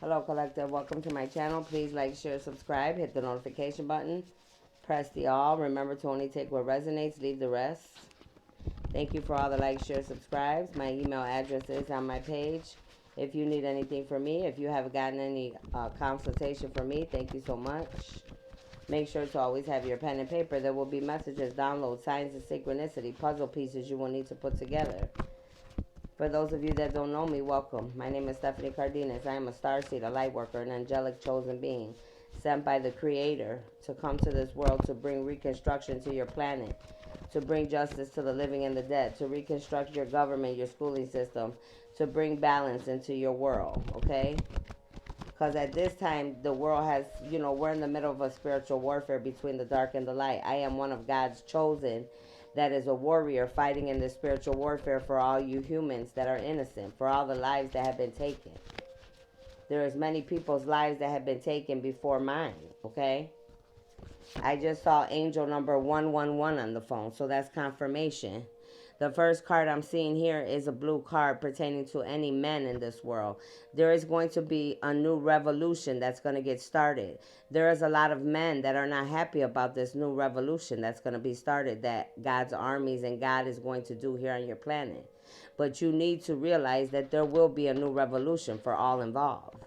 Hello, Collective. Welcome to my channel. Please like, share, subscribe. Hit the notification button. Press the all. Remember to only take what resonates. Leave the rest. Thank you for all the likes, share, subscribes. My email address is on my page. If you need anything from me, if you have gotten any consultation from me, thank you so much. Make sure to always have your pen and paper. There will be messages, downloads, signs of synchronicity, puzzle pieces you will need to put together. For those of you that don't know me, welcome. My name is Stephanie Cardenas. I am a starseed, a light worker, an angelic chosen being, sent by the Creator to come to this world to bring reconstruction to your planet, to bring justice to the living and the dead, to reconstruct your government, your schooling system, to bring balance into your world, okay? Because at this time, the world has, we're in the middle of a spiritual warfare between the dark and the light. I am one of God's chosen that is a warrior fighting in the spiritual warfare for all you humans that are innocent, for all the lives that have been taken. There is many people's lives that have been taken before mine, okay? I just saw angel number 111 on the phone, so that's confirmation. The first card I'm seeing here is a blue card pertaining to any men in this world. There is going to be a new revolution that's going to get started. There is a lot of men that are not happy about this new revolution that's going to be started, that God's armies and God is going to do here on your planet. But you need to realize that there will be a new revolution for all involved.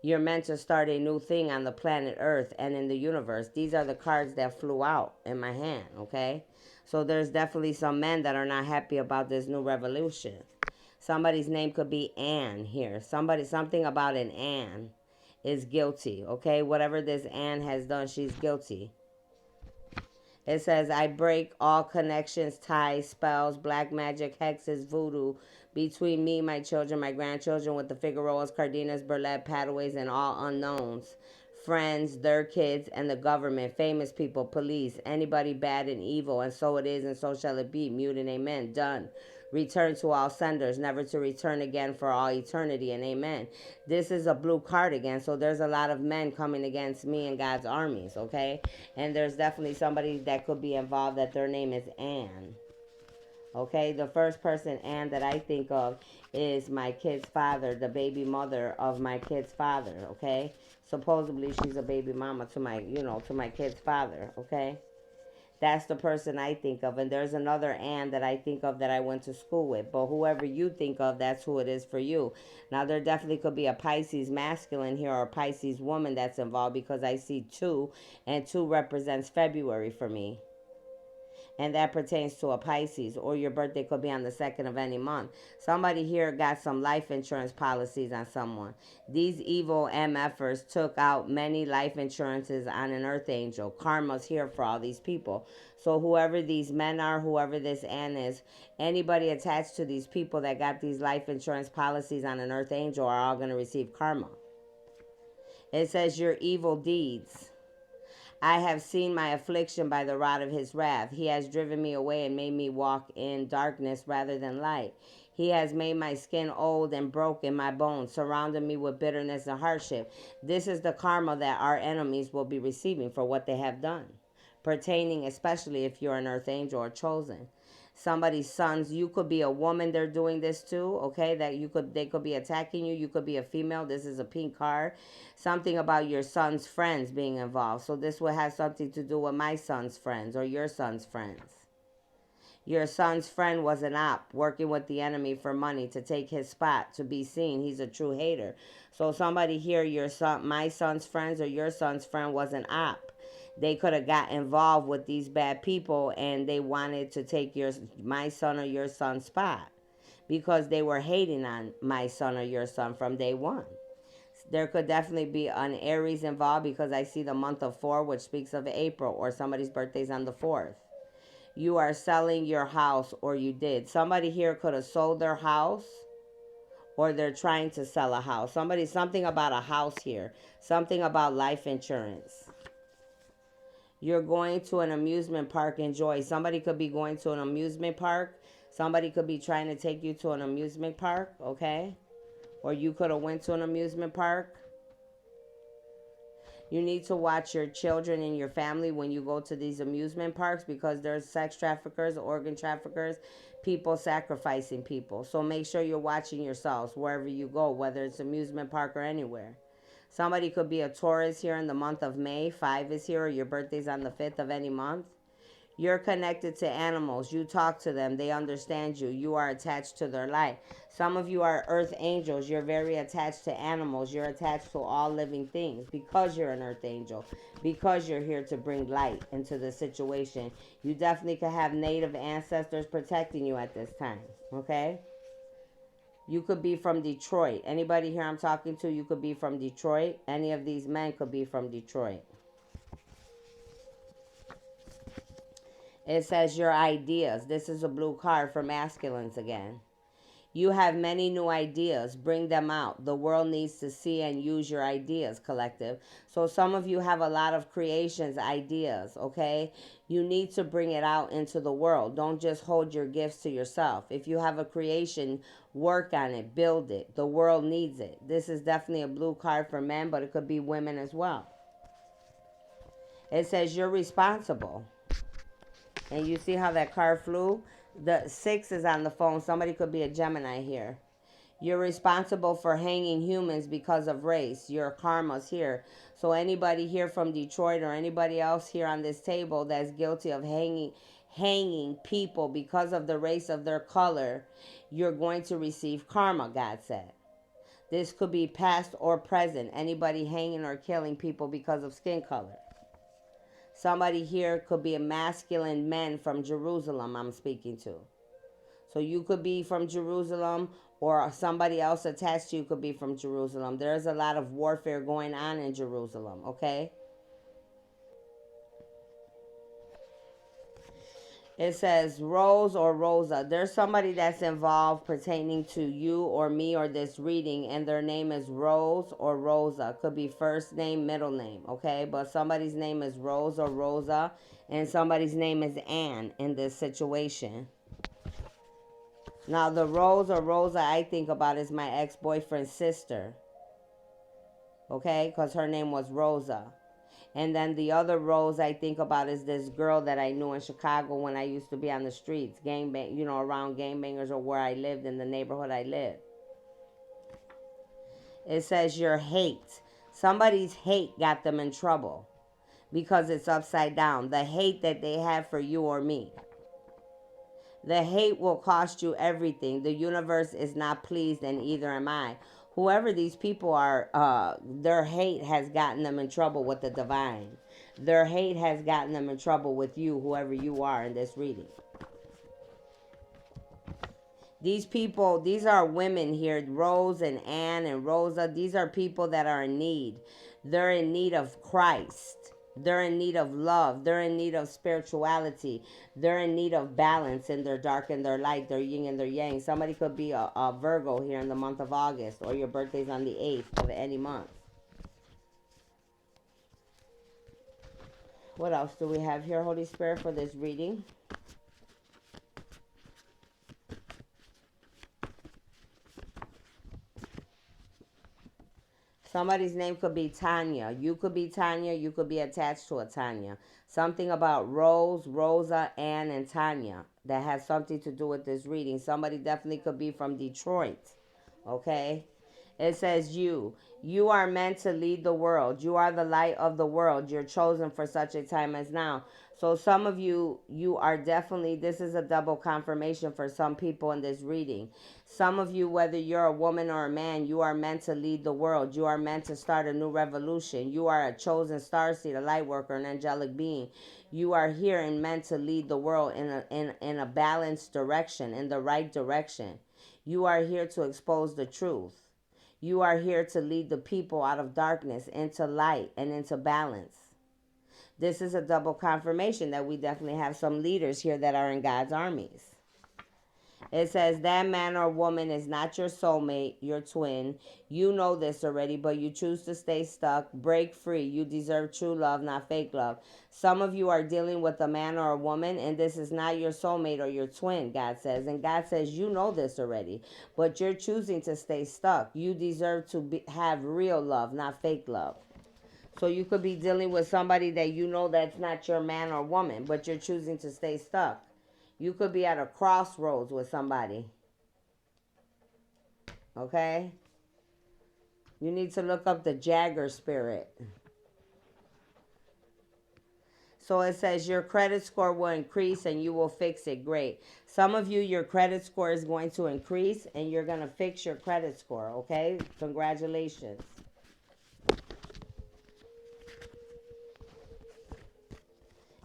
You're meant to start a new thing on the planet Earth and in the universe. These are the cards that flew out in my hand, okay? So there's definitely some men that are not happy about this new revolution. Somebody's name could be Anne here. Something about an Anne is guilty, okay? Whatever this Anne has done, she's guilty. It says, I break all connections, ties, spells, black magic, hexes, voodoo between me, my children, my grandchildren, with the Figueroas, Cardenas, Burlette, Padaways, and all unknowns. Friends, their kids, and the government, famous people, police, anybody bad and evil, and so it is, and so shall it be. Mute and amen. Done. Return to all senders, never to return again for all eternity, and amen. This is a blue card again, so there's a lot of men coming against me and God's armies, okay? And there's definitely somebody that could be involved that their name is Anne. Okay, the first person, Anne, that I think of is my kid's father, the baby mother of my kid's father, okay? Supposedly she's a baby mama to my, to my kid's father, okay? That's the person I think of. And there's another Anne that I think of that I went to school with. But whoever you think of, that's who it is for you. Now, there definitely could be a Pisces masculine here or a Pisces woman that's involved, because I see 2, and 2 represents February for me. And that pertains to a Pisces, or your birthday could be on the 2nd of any month. Somebody here got some life insurance policies on someone. These evil MFers took out many life insurances on an earth angel. Karma's here for all these people. So whoever these men are, whoever this Anne is, anybody attached to these people that got these life insurance policies on an earth angel are all going to receive karma. It says your evil deeds. I have seen my affliction by the rod of his wrath. He has driven me away and made me walk in darkness rather than light. He has made my skin old and broken my bones, surrounded me with bitterness and hardship. This is the karma that our enemies will be receiving for what they have done, pertaining especially if you're an earth angel or chosen. Somebody's sons, you could be a woman they're doing this to, okay, they could be attacking you. You could be a female. This is a pink card. Something about your son's friends being involved. So this will have something to do with my son's friends or your son's friends. Your son's friend was an op working with the enemy for money to take his spot, to be seen. He's a true hater. So somebody here, my son's friends or your son's friend was an op. They could have got involved with these bad people and they wanted to take my son or your son's spot because they were hating on my son or your son from day one. There could definitely be an Aries involved because I see the month of 4, which speaks of April, or somebody's birthday's on the 4th. You are selling your house, or you did. Somebody here could have sold their house, or they're trying to sell a house. Something about a house here. Something about life insurance. You're going to an amusement park. Enjoy. Somebody could be going to an amusement park. Somebody could be trying to take you to an amusement park, okay? Or you could have went to an amusement park. You need to watch your children and your family when you go to these amusement parks, because there's sex traffickers, organ traffickers, people sacrificing people. So make sure you're watching yourselves wherever you go, whether it's amusement park or anywhere. Somebody could be a Taurus here in the month of May. 5 is here, or your birthday's on the 5th of any month. You're connected to animals. You talk to them. They understand you. You are attached to their light. Some of you are earth angels. You're very attached to animals. You're attached to all living things because you're an earth angel, because you're here to bring light into the situation. You definitely could have native ancestors protecting you at this time, okay? You could be from Detroit. Anybody here I'm talking to, you could be from Detroit. Any of these men could be from Detroit. It says your ideas. This is a blue card for masculines again. You have many new ideas. Bring them out. The world needs to see and use your ideas, collective. So some of you have a lot of creations, ideas, okay? You need to bring it out into the world. Don't just hold your gifts to yourself. If you have a creation, work on it, build it. The world needs it. This is definitely a blue card for men, but it could be women as well. It says you're responsible. And you see how that card flew? The 6 is on the phone. Somebody could be a Gemini here. You're responsible for hanging humans because of race. Your karma's here. So anybody here from Detroit or anybody else here on this table that's guilty of hanging people because of the race of their color, you're going to receive karma, God said. This could be past or present. Anybody hanging or killing people because of skin color. Somebody here could be a masculine man from Jerusalem I'm speaking to. So you could be from Jerusalem, or somebody else attached to you could be from Jerusalem. There's a lot of warfare going on in Jerusalem, okay? It says Rose or Rosa. There's somebody that's involved pertaining to you or me or this reading, and their name is Rose or Rosa. Could be first name, middle name, okay? But somebody's name is Rose or Rosa, and somebody's name is Anne in this situation. Now, the Rose or Rosa I think about is my ex-boyfriend's sister, okay? Because her name was Rosa. And then the other Rose I think about is this girl that I knew in Chicago when I used to be on the streets, around gangbangers, or where I lived in the neighborhood I lived. It says your hate. Somebody's hate got them in trouble because it's upside down. The hate that they have for you or me. The hate will cost you everything. The universe is not pleased, and either am I. Whoever these people are, their hate has gotten them in trouble with the divine. Their hate has gotten them in trouble with you, whoever you are in this reading. These people, these are women here, Rose and Anne and Rosa. These are people that are in need. They're in need of Christ. They're in need of love. They're in need of spirituality. They're in need of balance in their dark and their light, their yin and their yang. Somebody could be a Virgo here in the month of August, or your birthday's on the 8th of any month. What else do we have here, Holy Spirit, for this reading? Somebody's name could be Tanya. You could be Tanya. You could be attached to a Tanya. Something about Rose, Rosa, Anne, and Tanya that has something to do with this reading. Somebody definitely could be from Detroit. Okay? It says you. You are meant to lead the world. You are the light of the world. You're chosen for such a time as now. So some of you, you are definitely, this is a double confirmation for some people in this reading. Some of you, whether you're a woman or a man, you are meant to lead the world. You are meant to start a new revolution. You are a chosen starseed, a light worker, an angelic being. You are here and meant to lead the world in a balanced direction, in the right direction. You are here to expose the truth. You are here to lead the people out of darkness into light and into balance. This is a double confirmation that we definitely have some leaders here that are in God's armies. It says that man or woman is not your soulmate, your twin. You know this already, but you choose to stay stuck. Break free. You deserve true love, not fake love. Some of you are dealing with a man or a woman, and this is not your soulmate or your twin, God says. And God says you know this already, but you're choosing to stay stuck. You deserve to have real love, not fake love. So you could be dealing with somebody that you know that's not your man or woman, but you're choosing to stay stuck. You could be at a crossroads with somebody. Okay? You need to look up the Jagger spirit. So it says your credit score will increase and you will fix it. Great. Some of you, your credit score is going to increase and you're going to fix your credit score. Okay? Congratulations.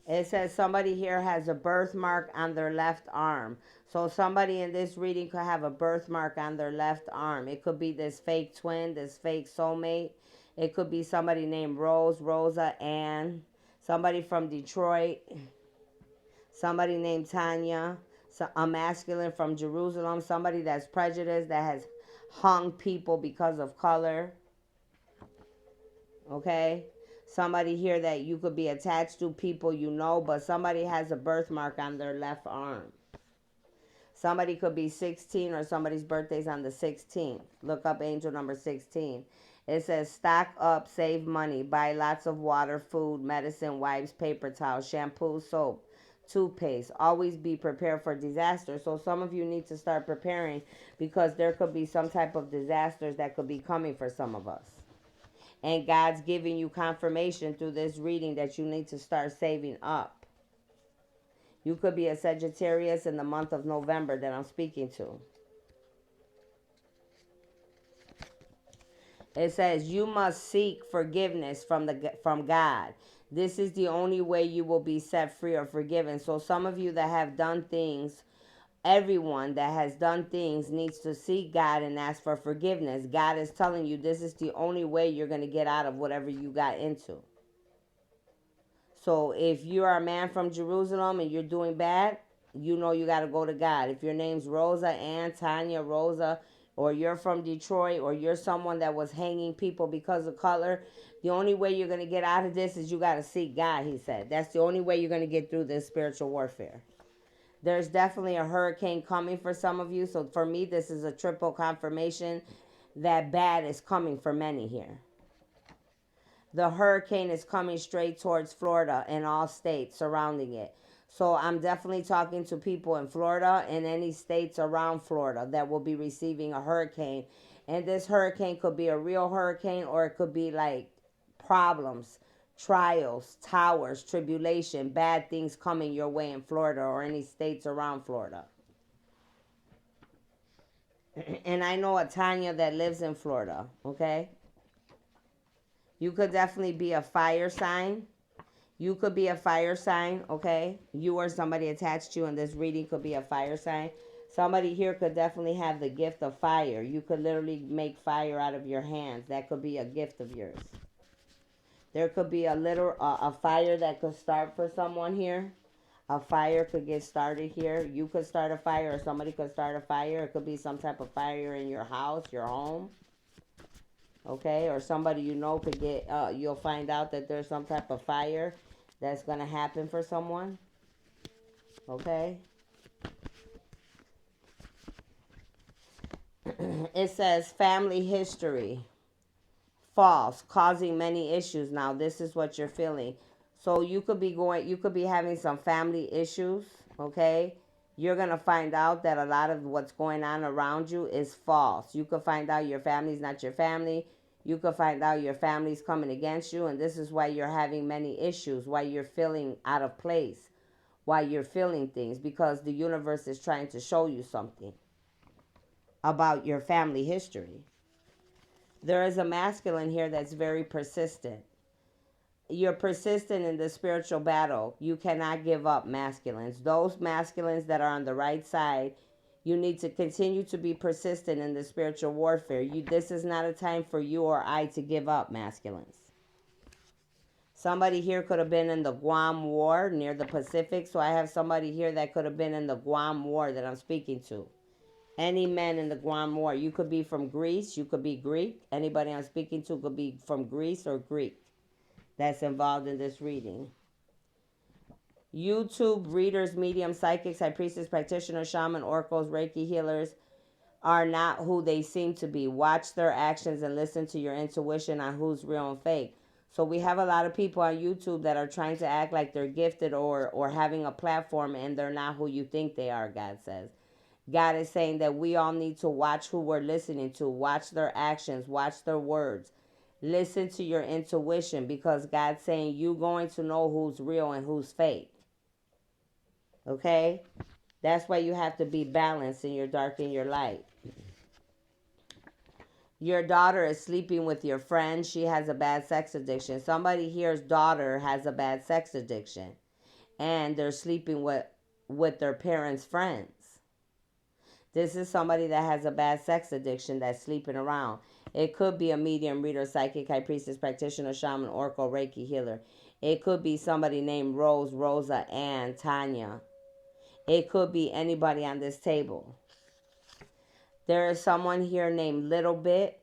It says somebody here has a birthmark on their left arm. So somebody in this reading could have a birthmark on their left arm. It could be this fake twin, this fake soulmate. It could be somebody named Rose, Rosa, Ann. Somebody from Detroit. Somebody named Tanya. A masculine from Jerusalem. Somebody that's prejudiced, that has hung people because of color. Okay? Somebody here that you could be attached to, people you know, but somebody has a birthmark on their left arm. Somebody could be 16 or somebody's birthday's on the 16th. Look up angel number 16. It says stock up, save money, buy lots of water, food, medicine, wipes, paper towels, shampoo, soap, toothpaste. Always be prepared for disaster. So some of you need to start preparing because there could be some type of disasters that could be coming for some of us. And God's giving you confirmation through this reading that you need to start saving up. You could be a Sagittarius in the month of November that I'm speaking to. It says you must seek forgiveness from God. This is the only way you will be set free or forgiven. So some of you that have done things, everyone that has done things needs to seek God and ask for forgiveness. God is telling you this is the only way you're going to get out of whatever you got into. So if you are a man from Jerusalem and you're doing bad, you know you got to go to God. If your name's Rosa, Ann, Tanya, Rosa, or you're from Detroit, or you're someone that was hanging people because of color, the only way you're going to get out of this is you got to seek God, he said. That's the only way you're going to get through this spiritual warfare. There's definitely a hurricane coming for some of you. So for me, this is a triple confirmation that bad is coming for many here. The hurricane is coming straight towards Florida and all states surrounding it. So I'm definitely talking to people in Florida and any states around Florida that will be receiving a hurricane. And this hurricane could be a real hurricane, or it could be like problems, trials, towers, tribulation, bad things coming your way in Florida or any states around Florida. And I know a Tanya that lives in Florida, okay? You could definitely be a fire sign. You could be a fire sign, okay? You or somebody attached to you in this reading could be a fire sign. Somebody here could definitely have the gift of fire. You could literally make fire out of your hands. That could be a gift of yours. There could be a fire that could start for someone here. A fire could get started here. You could start a fire, or somebody could start a fire. It could be some type of fire in your house, your home. Okay, or somebody you know could get, you'll find out that there's some type of fire that's going to happen for someone. Okay. It says family history. False, causing many issues. Now, this is what you're feeling. So you could be having some family issues, okay? You're going to find out that a lot of what's going on around you is false. You could find out your family's not your family. You could find out your family's coming against you, and this is why you're having many issues, why you're feeling out of place, why you're feeling things, because the universe is trying to show you something about your family history. There is a masculine here that's very persistent. You're persistent in the spiritual battle. You cannot give up, masculines. Those masculines that are on the right side, you need to continue to be persistent in the spiritual warfare. This is not a time for you or I to give up, masculines. Somebody here could have been in the Guam War near the Pacific. So I have somebody here that could have been in the Guam War that I'm speaking to. Any men in the Guam War. You could be from Greece. You could be Greek. Anybody I'm speaking to could be from Greece or Greek that's involved in this reading. YouTube readers, medium, psychics, high priestess, practitioners, shaman, oracles, Reiki healers are not who they seem to be. Watch their actions and listen to your intuition on who's real and fake. So we have a lot of people on YouTube that are trying to act like they're gifted or having a platform, and they're not who you think they are, God says. God is saying that we all need to watch who we're listening to, watch their actions, watch their words. Listen to your intuition, because God's saying you're going to know who's real and who's fake. Okay? That's why you have to be balanced in your dark and your light. Your daughter is sleeping with your friend. She has a bad sex addiction. Somebody here's daughter has a bad sex addiction, and they're sleeping with their parents' friends. This is somebody that has a bad sex addiction that's sleeping around. It could be a medium, reader, psychic, high priestess, practitioner, shaman, oracle, Reiki, healer. It could be somebody named Rose, Rosa, Ann, Tanya. It could be anybody on this table. There is someone here named Little Bit.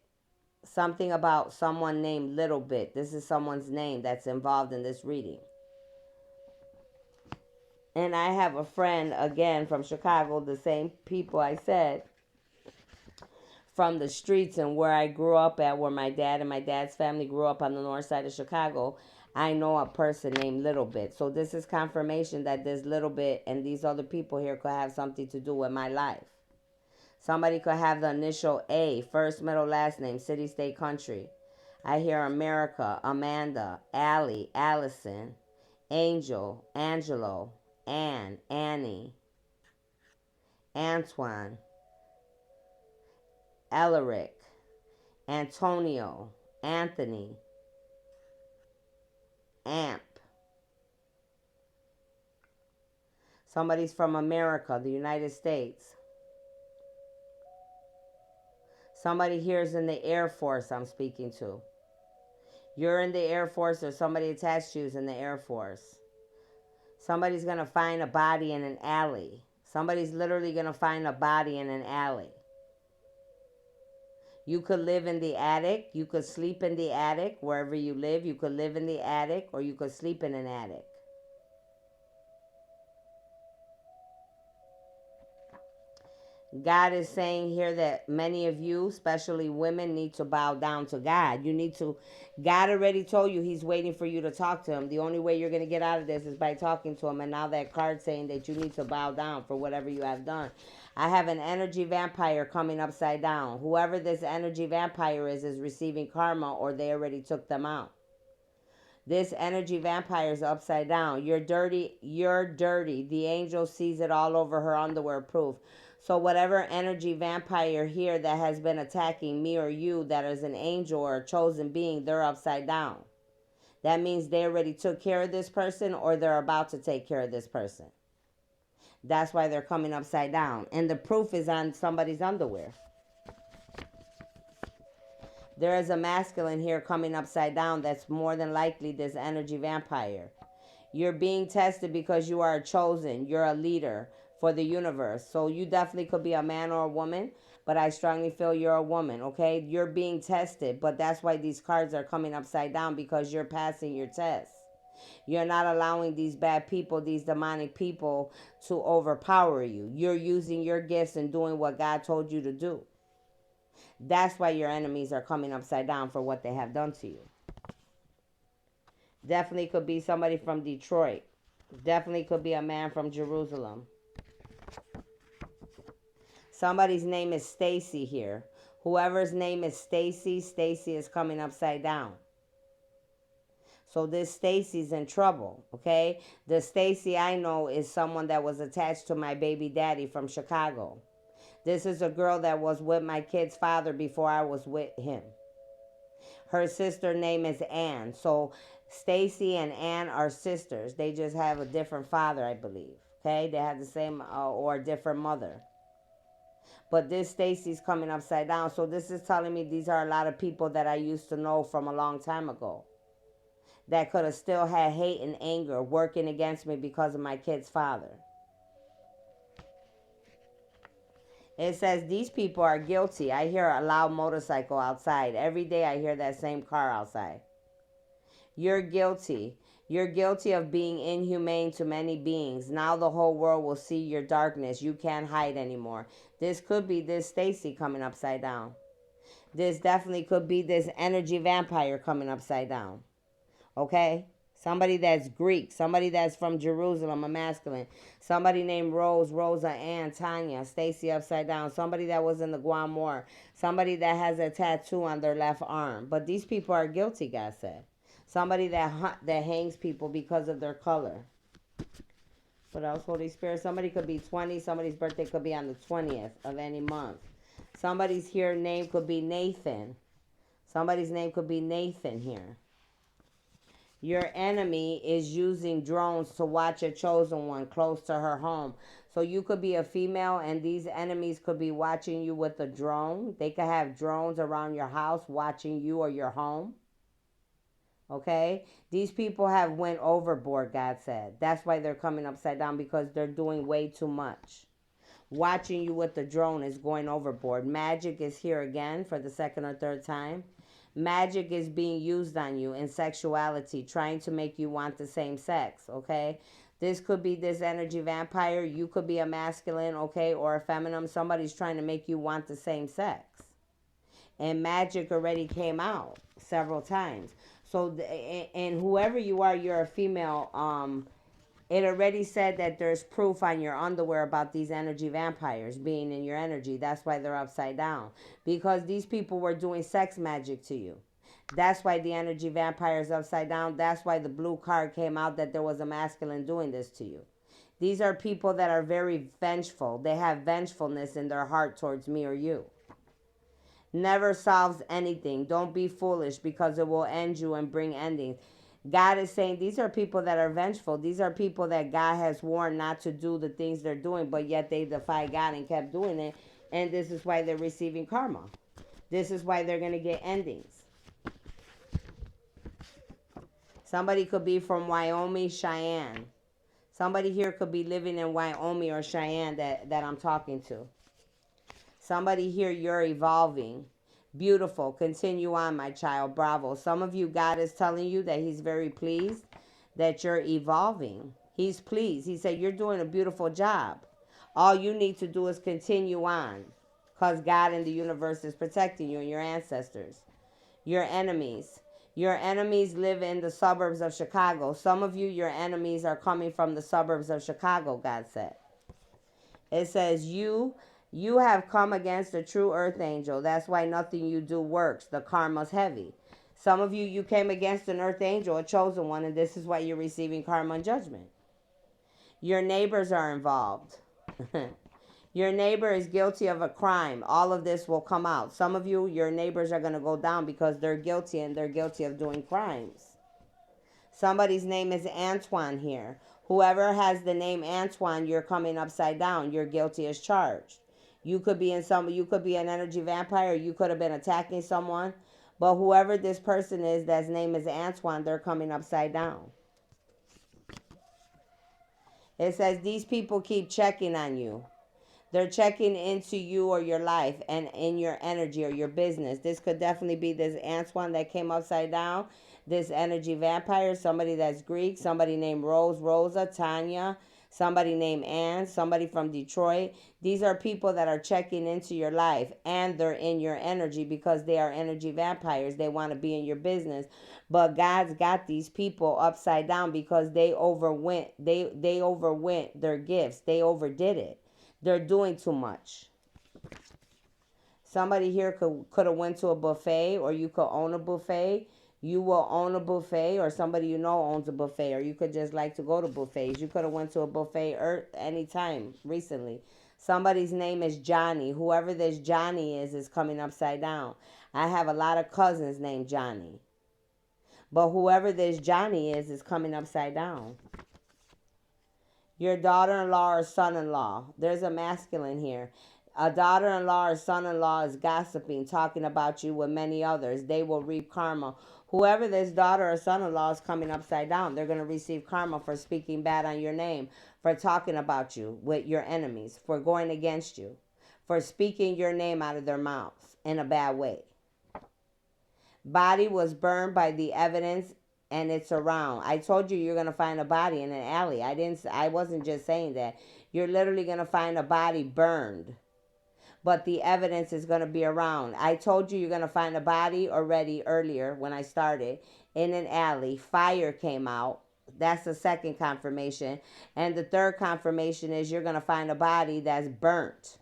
Something about someone named Little Bit. This is someone's name that's involved in this reading. And I have a friend, again, from Chicago, the same people I said, from the streets and where I grew up at, where my dad and my dad's family grew up on the north side of Chicago. I know a person named Little Bit. So this is confirmation that this Little Bit and these other people here could have something to do with my life. Somebody could have the initial A, first, middle, last name, city, state, country. I hear America, Amanda, Allie, Allison, Angel, Angelo, Anne, Annie, Antoine, Elric, Antonio, Anthony, Amp. Somebody's from America, the United States. Somebody here is in the Air Force I'm speaking to. You're in the Air Force, or somebody attached to you is in the Air Force. Somebody's going to find a body in an alley. Somebody's literally going to find a body in an alley. You could live in the attic. You could sleep in the attic. Wherever you live, you could live in the attic, or you could sleep in an attic. God is saying here that many of you, especially women, need to bow down to God. You need to, God already told you he's waiting for you to talk to him. The only way you're going to get out of this is by talking to him. And now that card saying that you need to bow down for whatever you have done. I have an energy vampire coming upside down. Whoever this energy vampire is receiving karma, or they already took them out. This energy vampire is upside down. You're dirty. You're dirty. The angel sees it all over her underwear proof. So whatever energy vampire here that has been attacking me or you, that is an angel or a chosen being, they're upside down. That means they already took care of this person, or they're about to take care of this person. That's why they're coming upside down. And the proof is on somebody's underwear. There is a masculine here coming upside down that's more than likely this energy vampire. You're being tested because you are a chosen. You're a leader for the universe. So you definitely could be a man or a woman, but I strongly feel you're a woman, okay? You're being tested, but that's why these cards are coming upside down, because you're passing your test. You're not allowing these bad people, these demonic people, to overpower you. You're using your gifts and doing what God told you to do. That's why your enemies are coming upside down for what they have done to you. Definitely could be somebody from Detroit. Definitely could be a man from Jerusalem. Somebody's name is Stacy here. Whoever's name is Stacy, Stacy is coming upside down. So this Stacy's in trouble, okay? The Stacy I know is someone that was attached to my baby daddy from Chicago. This is a girl that was with my kid's father before I was with him. Her sister name is Ann. So Stacy and Ann are sisters. They just have a different father, I believe. Okay? They have the same or a different mother. But this Stacy's coming upside down. So this is telling me these are a lot of people that I used to know from a long time ago, that could have still had hate and anger working against me because of my kid's father. It says these people are guilty. I hear a loud motorcycle outside. Every day I hear that same car outside. You're guilty. You're guilty of being inhumane to many beings. Now the whole world will see your darkness. You can't hide anymore. This could be this Stacy coming upside down. This definitely could be this energy vampire coming upside down. Okay? Somebody that's Greek, somebody that's from Jerusalem, a masculine. Somebody named Rose, Rosa, Ann, Tanya, Stacy upside down. Somebody that was in the Guam War. Somebody that has a tattoo on their left arm. But these people are guilty, God said. Somebody that hangs people because of their color. What else, Holy Spirit? Somebody could be 20. Somebody's birthday could be on the 20th of any month. Somebody's here name could be Nathan. Somebody's name could be Nathan here. Your enemy is using drones to watch a chosen one close to her home. So you could be a female and these enemies could be watching you with a drone. They could have drones around your house watching you or your home. Okay? These people have went overboard, God said. That's why they're coming upside down, because they're doing way too much. Watching you with the drone is going overboard. Magic is here again for the second or third time. Magic is being used on you in sexuality, trying to make you want the same sex, okay? This could be this energy vampire. You could be a masculine, okay, or a feminine. Somebody's trying to make you want the same sex. And magic already came out several times. So, and whoever you are, you're a female. It already said that there's proof on your underwear about these energy vampires being in your energy. That's why they're upside down. Because these people were doing sex magic to you. That's why the energy vampire is upside down. That's why the blue card came out, that there was a masculine doing this to you. These are people that are very vengeful. They have vengefulness in their heart towards me or you. Never solves anything. Don't be foolish, because it will end you and bring endings. God is saying these are people that are vengeful. These are people that God has warned not to do the things they're doing, but yet they defied God and kept doing it. And this is why they're receiving karma. This is why they're going to get endings. Somebody could be from Wyoming, Cheyenne. Somebody here could be living in Wyoming or Cheyenne that I'm talking to. Somebody here, you're evolving. Beautiful. Continue on, my child. Bravo. Some of you, God is telling you that he's very pleased that you're evolving. He's pleased. He said, you're doing a beautiful job. All you need to do is continue on, because God in the universe is protecting you and your ancestors. Your enemies. Your enemies live in the suburbs of Chicago. Some of you, your enemies are coming from the suburbs of Chicago, God said. It says, you have come against a true earth angel. That's why nothing you do works. The karma's heavy. Some of you, you came against an earth angel, a chosen one, and this is why you're receiving karma and judgment. Your neighbors are involved. Your neighbor is guilty of a crime. All of this will come out. Some of you, your neighbors are going to go down because they're guilty, and they're guilty of doing crimes. Somebody's name is Antoine here. Whoever has the name Antoine, you're coming upside down. You're guilty as charged. You could be you could be an energy vampire. You could have been attacking someone. But whoever this person is, that's name is Antoine, they're coming upside down. It says these people keep checking on you. They're checking into you or your life and in your energy or your business. This could definitely be this Antoine that came upside down. This energy vampire, somebody that's Greek, somebody named Rose, Rosa, Tanya, somebody named Ann, somebody from Detroit. These are people that are checking into your life, and they're in your energy because they are energy vampires. They want to be in your business. But God's got these people upside down because they overwent their gifts. They overdid it. They're doing too much. Somebody here could have went to a buffet, or you could own a buffet. You will own a buffet, or somebody you know owns a buffet, or you could just like to go to buffets. You could have went to a buffet anytime recently. Somebody's name is Johnny. Whoever this Johnny is coming upside down. I have a lot of cousins named Johnny. But whoever this Johnny is coming upside down. Your daughter-in-law or son-in-law. There's a masculine here. A daughter-in-law or son-in-law is gossiping, talking about you with many others. They will reap karma. Whoever this daughter or son-in-law is coming upside down, they're going to receive karma for speaking bad on your name, for talking about you with your enemies, for going against you, for speaking your name out of their mouths in a bad way. Body was burned by the evidence, and it's around. I told you you're going to find a body in an alley. I wasn't just saying that. You're literally going to find a body burned. But the evidence is going to be around. I told you you're going to find a body already earlier when I started. in an alley. Fire came out. That's the second confirmation. And the third confirmation is you're going to find a body that's burnt.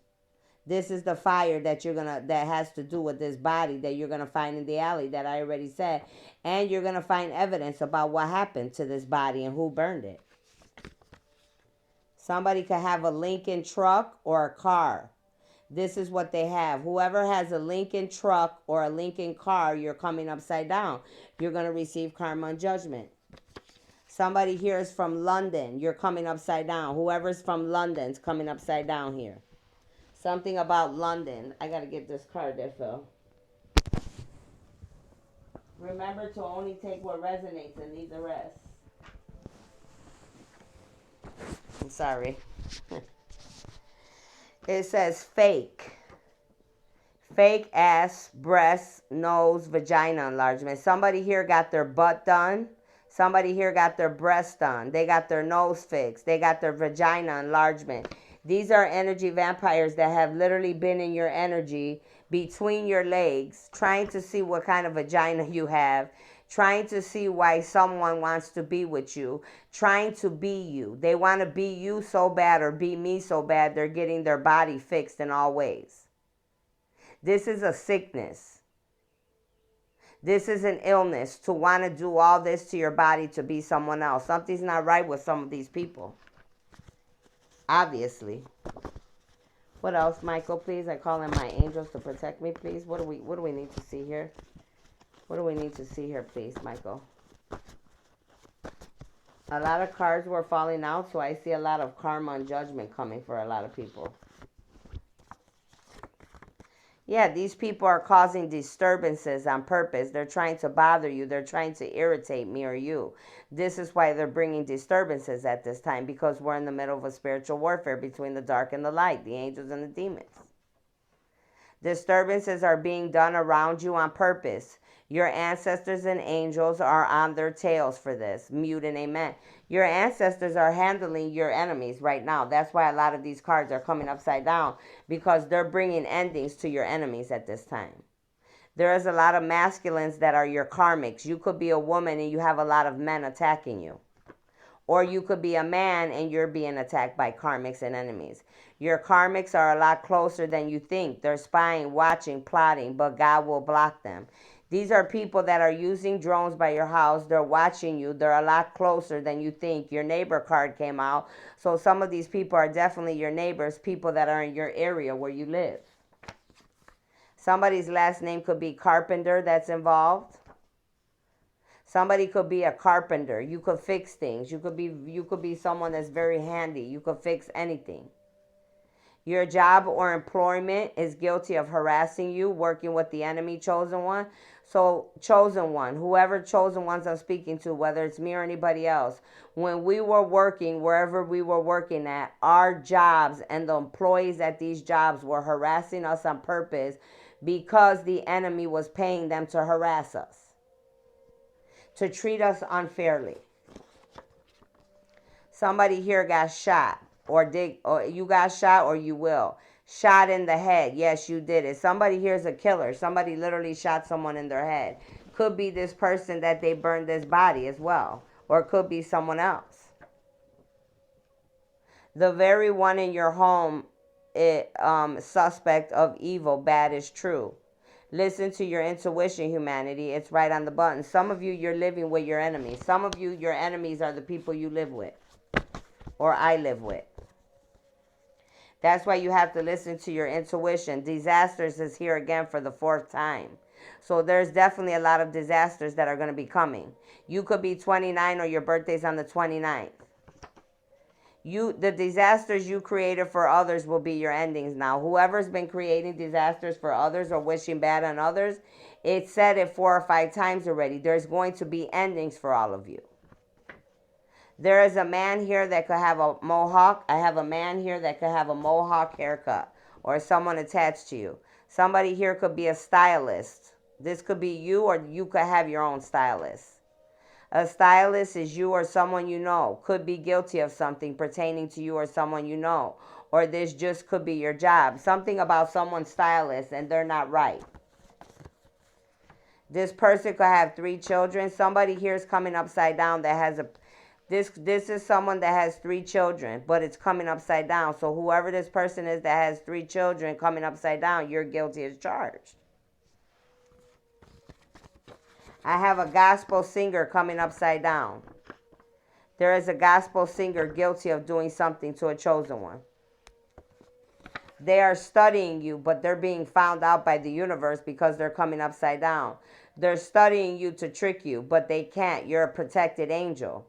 This is the fire that that has to do with this body that you're going to find in the alley that I already said. And you're going to find evidence about what happened to this body and who burned it. Somebody could have a Lincoln truck or a car. This is what they have. Whoever has a Lincoln truck or a Lincoln car, you're coming upside down. You're going to receive karma and judgment. Somebody here is from London. You're coming upside down. Whoever's from London's coming upside down here. Something about London. I got to get this card there, Phil. Remember to only take what resonates and leave the rest. I'm sorry. It says fake. Fake ass, breast, nose, vagina enlargement. Somebody here got their butt done. Somebody here got their breast done. They got their nose fixed. They got their vagina enlargement. These are energy vampires that have literally been in your energy between your legs, trying to see what kind of vagina you have, trying to see why someone wants to be with you, trying to be you. They want to be you so bad or be me so bad, they're getting their body fixed in all ways. This is a sickness. This is an illness to want to do all this to your body to be someone else. Something's not right with some of these people. Obviously. What else, Michael, please? I call in my angels to protect me, please. What do we need to see here? What do we need to see here, please, Michael? A lot of cards were falling out, so I see a lot of karma and judgment coming for a lot of people. Yeah, these people are causing disturbances on purpose. They're trying to bother you. They're trying to irritate me or you. This is why they're bringing disturbances at this time, because we're in the middle of a spiritual warfare between the dark and the light, the angels and the demons. Disturbances are being done around you on purpose. Your ancestors and angels are on their tails for this. Mute and amen. Your ancestors are handling your enemies right now. That's why a lot of these cards are coming upside down, because they're bringing endings to your enemies at this time. There is a lot of masculines that are your karmics. You could be a woman and you have a lot of men attacking you. Or you could be a man and you're being attacked by karmics and enemies. Your karmics are a lot closer than you think. They're spying, watching, plotting, but God will block them. These are people that are using drones by your house. They're watching you. They're a lot closer than you think. Your neighbor card came out. So some of these people are definitely your neighbors, people that are in your area where you live. Somebody's last name could be Carpenter that's involved. Somebody could be a carpenter. You could fix things. You could be someone that's very handy. You could fix anything. Your job or employment is guilty of harassing you, working with the enemy, chosen one. So, chosen one, whoever chosen ones I'm speaking to, whether it's me or anybody else, when we were working, wherever we were working at, our jobs and the employees at these jobs were harassing us on purpose because the enemy was paying them to harass us, to treat us unfairly. Somebody here got shot, or you got shot, or you will. Shot in the head. Yes, you did it. Somebody here's a killer. Somebody literally shot someone in their head. Could be this person that they burned this body as well. Or it could be someone else. The very one in your home, suspect of evil, bad is true. Listen to your intuition, humanity. It's right on the button. Some of you, you're living with your enemies. Some of you, your enemies are the people you live with. Or I live with. That's why you have to listen to your intuition. Disasters is here again for the 4th time. So there's definitely a lot of disasters that are going to be coming. You could be 29 or your birthday's on the 29th. The disasters you created for others will be your endings now. Whoever's been creating disasters for others or wishing bad on others, it said it 4 or 5 times already. There's going to be endings for all of you. There is a man here that could have a mohawk. I have a man here that could have a mohawk haircut, or someone attached to you. Somebody here could be a stylist. This could be you, or you could have your own stylist. A stylist is you or someone you know. Could be guilty of something pertaining to you or someone you know. Or this just could be your job. Something about someone's stylist and they're not right. This person could have 3 children. Somebody here is coming upside down that has a this is someone that has 3 children, but it's coming upside down. So whoever this person is that has 3 children coming upside down, you're guilty as charged. I have a gospel singer coming upside down. There is a gospel singer guilty of doing something to a chosen one. They are studying you, but they're being found out by the universe because they're coming upside down. They're studying you to trick you, but they can't. You're a protected angel.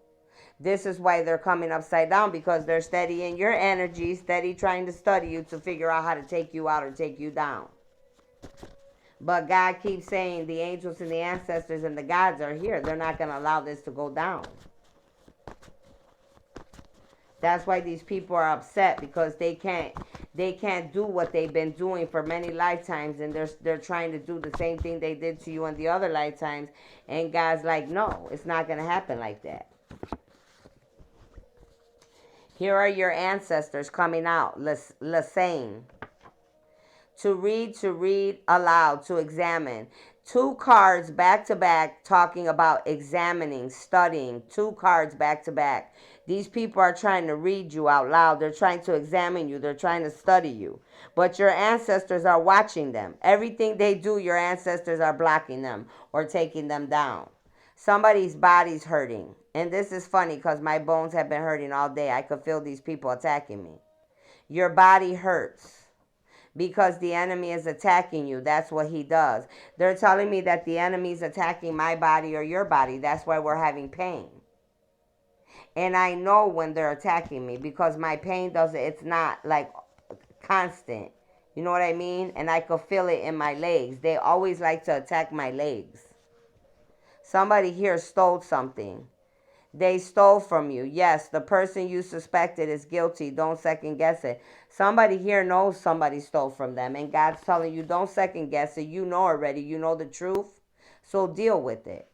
This is why they're coming upside down, because they're steadying your energy, steady trying to study you to figure out how to take you out or take you down. But God keeps saying the angels and the ancestors and the gods are here. They're not going to allow this to go down. That's why these people are upset, because they can't do what they've been doing for many lifetimes, and they're trying to do the same thing they did to you in the other lifetimes, and God's like, no, it's not going to happen like that. Here are your ancestors coming out, Lasane. To read aloud, to examine. 2 cards back to back talking about examining, studying. 2 cards back to back. These people are trying to read you out loud. They're trying to examine you. They're trying to study you. But your ancestors are watching them. Everything they do, your ancestors are blocking them or taking them down. Somebody's body's hurting. And this is funny because my bones have been hurting all day. I could feel these people attacking me. Your body hurts because the enemy is attacking you. That's what he does. They're telling me that the enemy is attacking my body or your body. That's why we're having pain. And I know when they're attacking me because my pain it's not like constant. You know what I mean? And I could feel it in my legs. They always like to attack my legs. Somebody here stole something. They stole from you. Yes, the person you suspected is guilty. Don't second guess it. Somebody here knows somebody stole from them. And God's telling you, don't second guess it. You know already. You know the truth. So deal with it.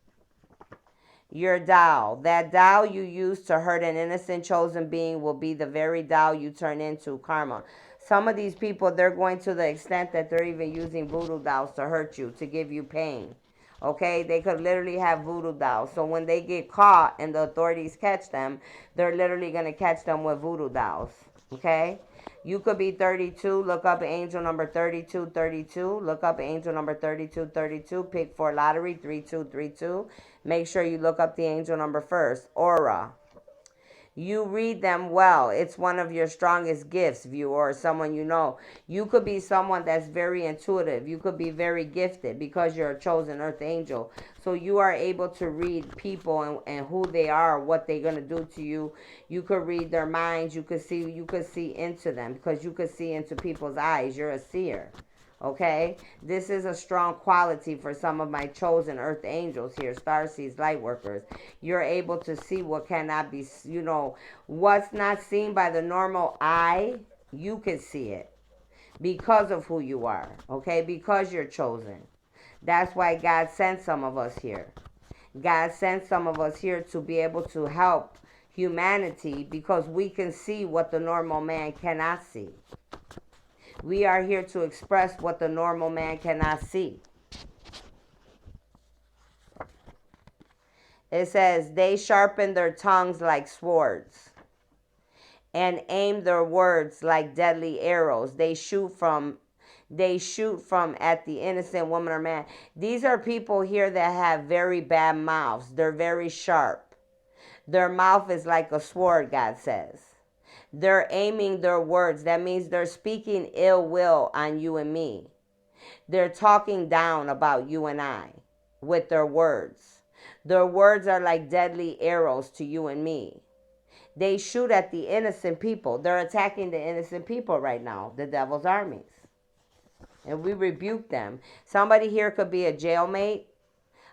Your Tao. That Tao you use to hurt an innocent chosen being will be the very Tao you turn into, karma. Some of these people, they're going to the extent that they're even using voodoo dolls to hurt you, to give you pain. Okay, they could literally have voodoo dolls. So when they get caught and the authorities catch them, they're literally going to catch them with voodoo dolls. Okay, you could be 32. Look up angel number 3232. Look up angel number 3232. Pick for lottery 3232. Make sure you look up the angel number first. Aura. You read them well. It's one of your strongest gifts, viewer, or someone you know. You could be someone that's very intuitive. You could be very gifted because you're a chosen earth angel. So you are able to read people and who they are, what they're going to do to you. You could read their minds. You could see into them because you could see into people's eyes. You're a seer. Okay, this is a strong quality for some of my chosen earth angels here, starseeds, light workers. You're able to see what cannot be, what's not seen by the normal eye. You can see it because of who you are. Okay, because you're chosen. That's why God sent some of us here. God sent some of us here to be able to help humanity because we can see what the normal man cannot see. We are here to express what the normal man cannot see. It says, they sharpen their tongues like swords and aim their words like deadly arrows. They shoot from at the innocent woman or man. These are people here that have very bad mouths. They're very sharp. Their mouth is like a sword, God says. They're aiming their words. That means they're speaking ill will on you and me. They're talking down about you and I with their words. Their words are like deadly arrows to you and me. They shoot at the innocent people. They're attacking the innocent people right now, the devil's armies. And we rebuke them. Somebody here could be a jailmate.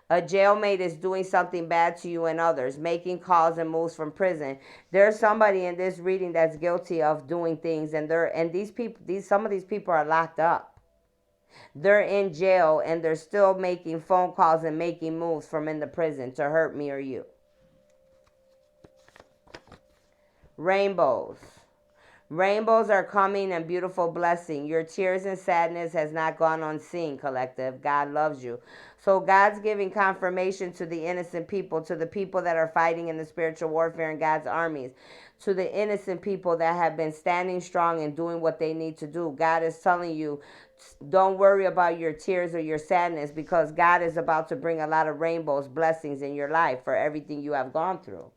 A jailmate is doing something bad to you and others, making calls and moves from prison. There's somebody in this reading that's guilty of doing things, and some of these people are locked up. They're in jail and they're still making phone calls and making moves from in the prison to hurt me or you. Rainbows. Rainbows are coming and beautiful blessing. Your tears and sadness has not gone unseen, collective. God loves you. So God's giving confirmation to the innocent people, to the people that are fighting in the spiritual warfare in God's armies, to the innocent people that have been standing strong and doing what they need to do. God is telling you, don't worry about your tears or your sadness, because God is about to bring a lot of rainbows, blessings in your life for everything you have gone through.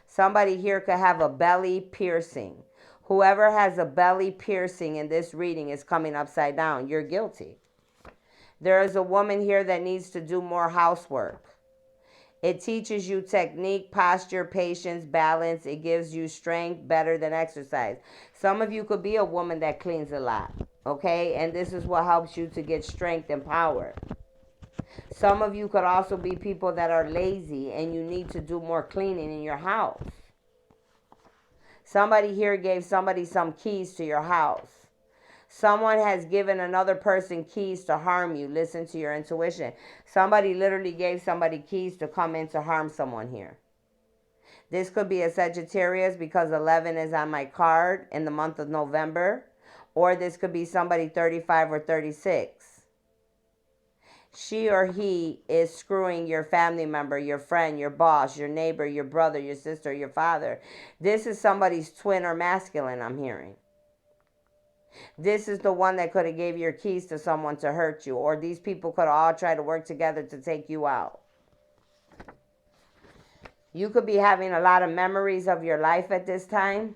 Somebody here could have a belly piercing. Whoever has a belly piercing in this reading is coming upside down. You're guilty. There is a woman here that needs to do more housework. It teaches you technique, posture, patience, balance. It gives you strength better than exercise. Some of you could be a woman that cleans a lot, okay? And this is what helps you to get strength and power. Some of you could also be people that are lazy and you need to do more cleaning in your house. Somebody here gave somebody some keys to your house. Someone has given another person keys to harm you. Listen to your intuition. Somebody literally gave somebody keys to come in to harm someone here. This could be a Sagittarius because 11 is on my card in the month of November. Or this could be somebody 35 or 36. She or he is screwing your family member, your friend, your boss, your neighbor, your brother, your sister, your father. This is somebody's twin or masculine, I'm hearing. This is the one that could have gave your keys to someone to hurt you. Or these people could all try to work together to take you out. You could be having a lot of memories of your life at this time.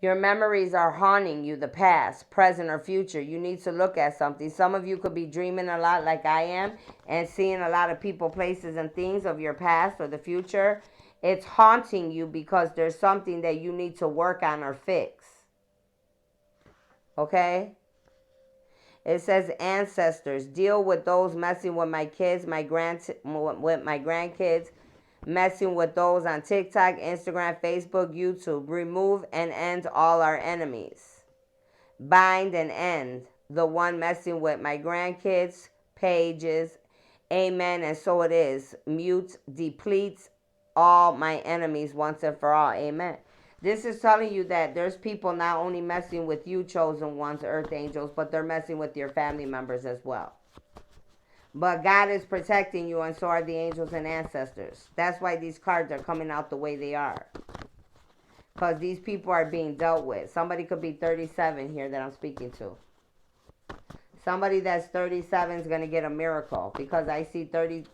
Your memories are haunting you, the past, present, or future. You need to look at something. Some of you could be dreaming a lot like I am and seeing a lot of people, places, and things of your past or the future. It's haunting you because there's something that you need to work on or fix. Okay? It says ancestors. Deal with those messing with my kids, with my grandkids, messing with those on TikTok, Instagram, Facebook, YouTube. Remove and end all our enemies. Bind and end the one messing with my grandkids, pages. Amen. And so it is. Mute, depletes all my enemies once and for all. Amen. This is telling you that there's people not only messing with you, chosen ones, earth angels, but they're messing with your family members as well. But God is protecting you, and so are the angels and ancestors. That's why these cards are coming out the way they are. Because these people are being dealt with. Somebody could be 37 here that I'm speaking to. Somebody that's 37 is going to get a miracle. Because I see 37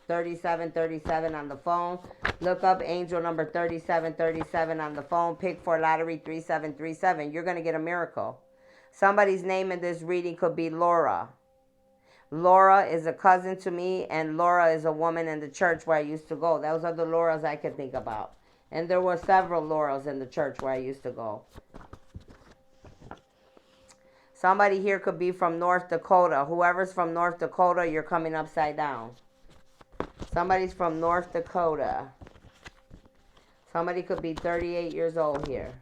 on the phone. Look up angel number 3737 on the phone. Pick for lottery 3737. You're going to get a miracle. Somebody's name in this reading could be Laura. Laura is a cousin to me, and Laura is a woman in the church where I used to go. Those are the Lauras I could think about. And there were several Lauras in the church where I used to go. Somebody here could be from North Dakota. Whoever's from North Dakota, you're coming upside down. Somebody's from North Dakota. Somebody could be 38 years old here.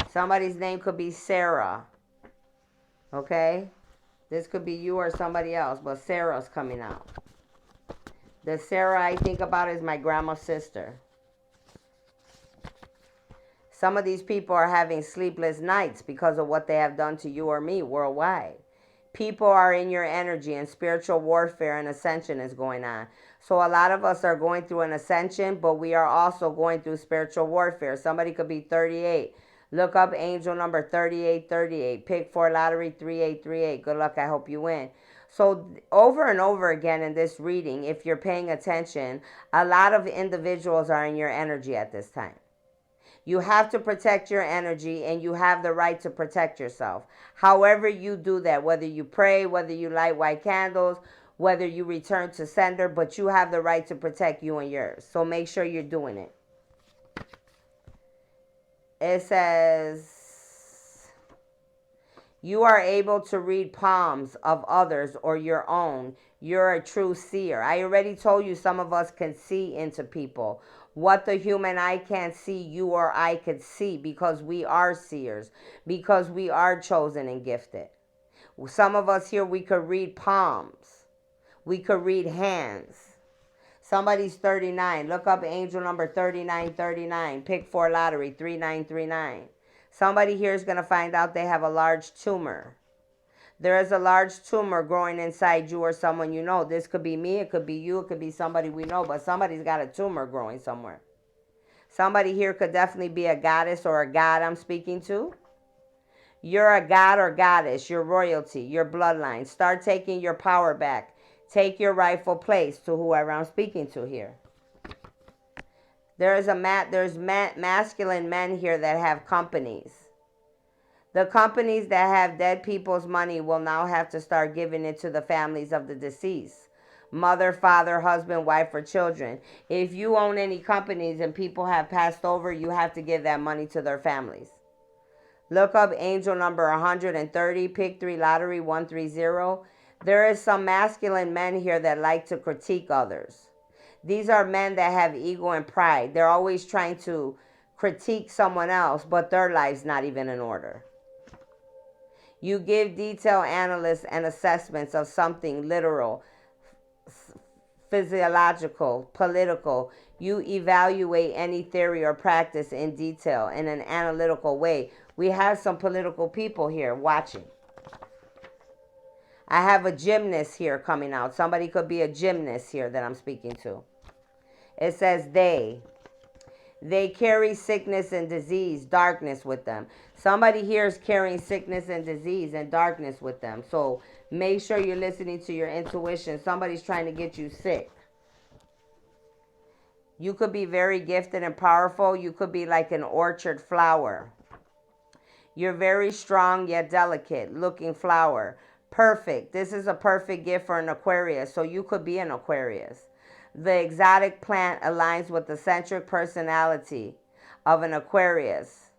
Somebody's name could be Sarah. Okay? This could be you or somebody else, but Sarah's coming out. The Sarah I think about is my grandma's sister. Some of these people are having sleepless nights because of what they have done to you or me worldwide. People are in your energy, and spiritual warfare and ascension is going on. So a lot of us are going through an ascension, but we are also going through spiritual warfare. Somebody could be 38. Look up angel number 3838. Pick for lottery 3838. Good luck. I hope you win. So over and over again in this reading, if you're paying attention, a lot of individuals are in your energy at this time. You have to protect your energy, and you have the right to protect yourself. However you do that, whether you pray, whether you light white candles, whether you return to sender, but you have the right to protect you and yours. So make sure you're doing it. It says, you are able to read palms of others or your own. You're a true seer. I already told you some of us can see into people. What the human eye can't see, you or I could see, because we are seers, because we are chosen and gifted. Some of us here, we could read palms. We could read hands. Somebody's 39. Look up angel number 3939. Pick for lottery 3939. Somebody here is going to find out they have a large tumor. There is a large tumor growing inside you or someone you know. This could be me, it could be you, it could be somebody we know, but somebody's got a tumor growing somewhere. Somebody here could definitely be a goddess or a god I'm speaking to. You're a god or goddess, you're royalty, your bloodline. Start taking your power back. Take your rightful place to whoever I'm speaking to here. There's masculine men here that have companies. The companies that have dead people's money will now have to start giving it to the families of the deceased. Mother, father, husband, wife, or children. If you own any companies and people have passed over, you have to give that money to their families. Look up angel number 130, pick 3 lottery 130. There is some masculine men here that like to critique others. These are men that have ego and pride. They're always trying to critique someone else, but their life's not even in order. You give detailed analysis and assessments of something literal, physiological, political. You evaluate any theory or practice in detail in an analytical way. We have some political people here watching. I have a gymnast here coming out. Somebody could be a gymnast here that I'm speaking to. It says they carry sickness and disease, darkness with them. Somebody here is carrying sickness and disease and darkness with them. So make sure you're listening to your intuition. Somebody's trying to get you sick. You could be very gifted and powerful. You could be like an orchard flower. You're very strong yet delicate looking flower. Perfect. This is a perfect gift for an Aquarius. So you could be an Aquarius. The exotic plant aligns with the centric personality of an Aquarius.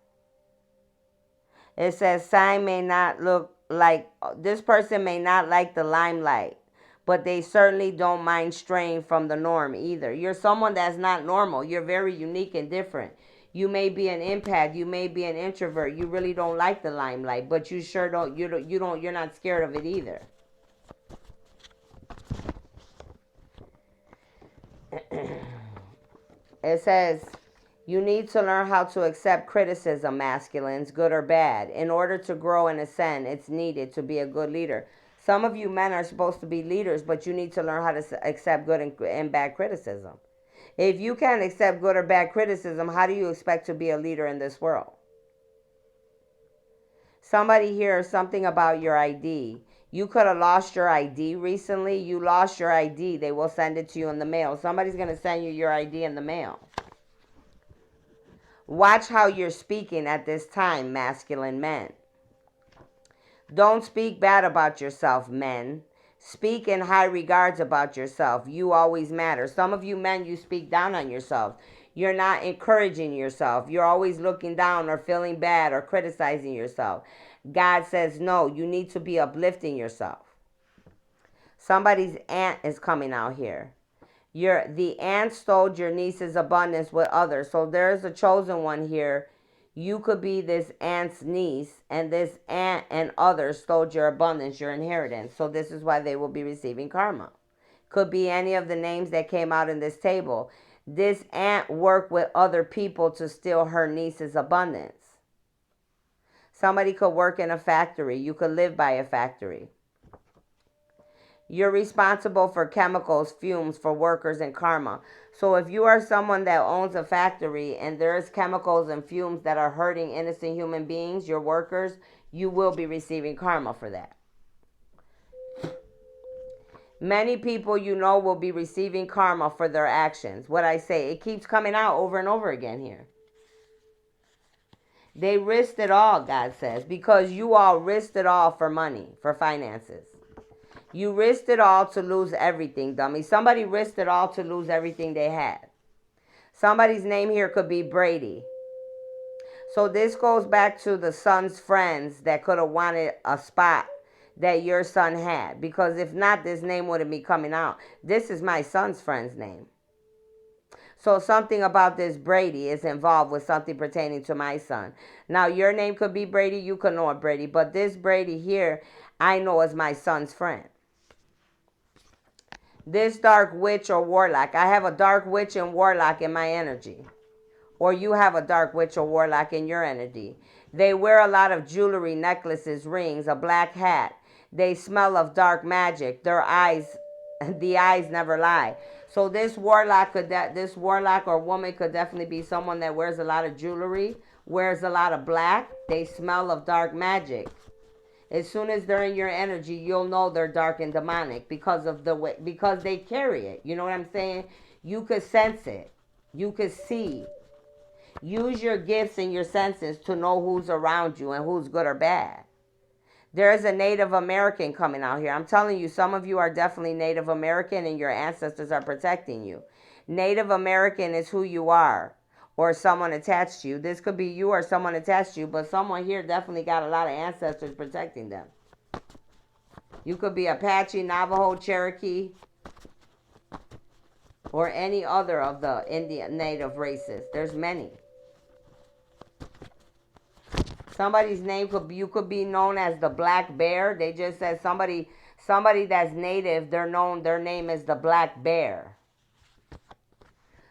It says sign may not look like, this person may not like the limelight, but they certainly don't mind straying from the norm either. You're someone that's not normal. You're very unique and different. You may be an empath, you may be an introvert. You really don't like the limelight, but you sure don't, you're not scared of it either. It says, you need to learn how to accept criticism, masculines, good or bad. In order to grow and ascend, it's needed to be a good leader. Some of you men are supposed to be leaders, but you need to learn how to accept good and bad criticism. If you can't accept good or bad criticism, how do you expect to be a leader in this world? Somebody hears something about your ID. You could have lost your ID recently. You lost your ID. They will send it to you in the mail. Somebody's going to send you your ID in the mail. Watch how you're speaking at this time, masculine men. Don't speak bad about yourself, men. Speak in high regards about yourself. You always matter. Some of you men, you speak down on yourself. You're not encouraging yourself. You're always looking down or feeling bad or criticizing yourself. God says, no, you need to be uplifting yourself. Somebody's aunt is coming out here. The aunt stole your niece's abundance with others. So there's a chosen one here. You could be this aunt's niece, and this aunt and others stole your abundance, your inheritance. So this is why they will be receiving karma. Could be any of the names that came out in this table. This aunt worked with other people to steal her niece's abundance. Somebody could work in a factory. You could live by a factory. You're responsible for chemicals, fumes for workers and karma. So if you are someone that owns a factory and there's chemicals and fumes that are hurting innocent human beings, your workers, you will be receiving karma for that. Many people you know will be receiving karma for their actions. What I say, it keeps coming out over and over again here. They risked it all, God says, because you all risked it all for money, for finances. You risked it all to lose everything, dummy. Somebody risked it all to lose everything they had. Somebody's name here could be Brady. So this goes back to the son's friends that could have wanted a spot that your son had. Because if not, this name wouldn't be coming out. This is my son's friend's name. So something about this Brady is involved with something pertaining to my son. Now, your name could be Brady. You could know it, Brady. But this Brady here, I know as my son's friend. This dark witch or warlock. I have a dark witch and warlock in my energy. Or you have a dark witch or warlock in your energy. They wear a lot of jewelry, necklaces, rings, a black hat. They smell of dark magic. Their eyes, the eyes never lie. So this warlock or woman could definitely be someone that wears a lot of jewelry, wears a lot of black. They smell of dark magic. As soon as they're in your energy, you'll know they're dark and demonic because of the way, because they carry it. You know what I'm saying? You could sense it. You could see. Use your gifts and your senses to know who's around you and who's good or bad. There is a Native American coming out here. I'm telling you, some of you are definitely Native American and your ancestors are protecting you. Native American is who you are or someone attached to you. This could be you or someone attached to you, but someone here definitely got a lot of ancestors protecting them. You could be Apache, Navajo, Cherokee, or any other of the Indian native races. There's many. Somebody's name you could be known as the Black Bear. They just said somebody that's native, their name is the Black Bear.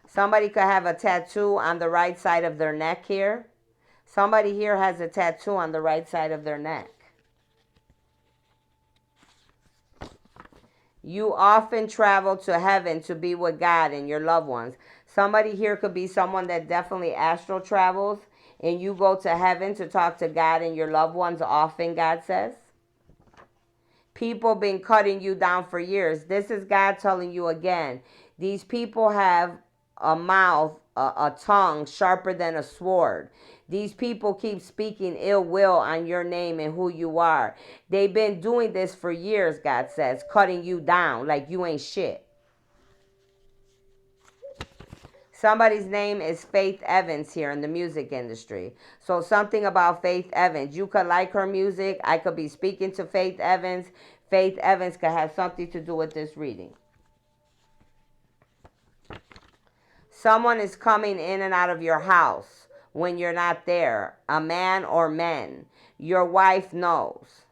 Somebody could have a tattoo on the right side of their neck here. Somebody here has a tattoo on the right side of their neck. You often travel to heaven to be with God and your loved ones. Somebody here could be someone that definitely astral travels and you go to heaven to talk to God and your loved ones often, God says. People been cutting you down for years. This is God telling you again. These people have a mouth, a tongue sharper than a sword. These people keep speaking ill will on your name and who you are. They've been doing this for years, God says, cutting you down like you ain't shit. Somebody's name is Faith Evans here in the music industry. So something about Faith Evans. You could like her music. I could be speaking to Faith Evans. Faith Evans could have something to do with this reading. Someone is coming in and out of your house when you're not there. A man or men. Your wife knows.